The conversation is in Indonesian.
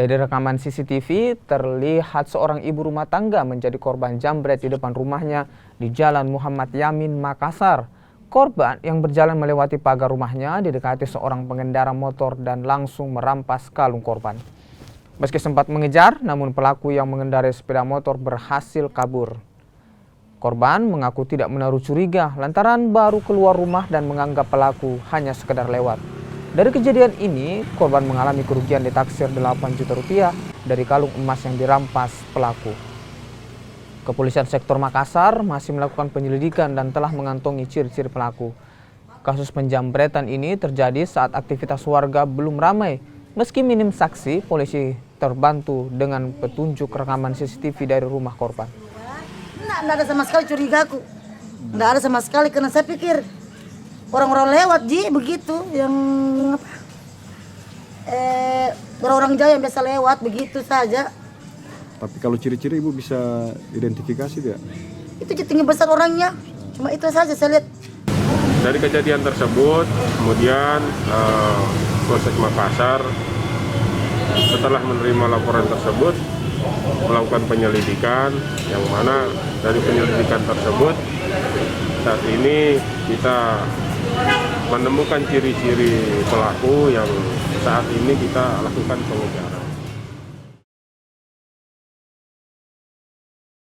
Dari rekaman CCTV, terlihat seorang ibu rumah tangga menjadi korban jambret di depan rumahnya di Jalan Muhammad Yamin, Makassar. Korban yang berjalan melewati pagar rumahnya didekati seorang pengendara motor dan langsung merampas kalung korban. Meski sempat mengejar, namun pelaku yang mengendarai sepeda motor berhasil kabur. Korban mengaku tidak menaruh curiga lantaran baru keluar rumah dan menganggap pelaku hanya sekedar lewat. Dari kejadian ini, korban mengalami kerugian ditaksir 8 juta rupiah dari kalung emas yang dirampas pelaku. Kepolisian sektor Makassar masih melakukan penyelidikan dan telah mengantongi ciri-ciri pelaku. Kasus penjambretan ini terjadi saat aktivitas warga belum ramai. Meski minim saksi, polisi terbantu dengan petunjuk rekaman CCTV dari rumah korban. Nggak ada sama sekali curigaku. Nggak ada sama sekali karena saya pikir orang-orang lewat begitu yang orang-orang Jawa yang biasa lewat begitu saja. Tapi kalau ciri-ciri ibu bisa identifikasi tidak? Itu tinggi besar orangnya, cuma itu saja saya lihat. Dari kejadian tersebut, kemudian Polsek Makassar setelah menerima laporan tersebut melakukan penyelidikan, yang mana dari penyelidikan tersebut saat ini kita menemukan ciri-ciri pelaku yang saat ini kita lakukan pengejaran.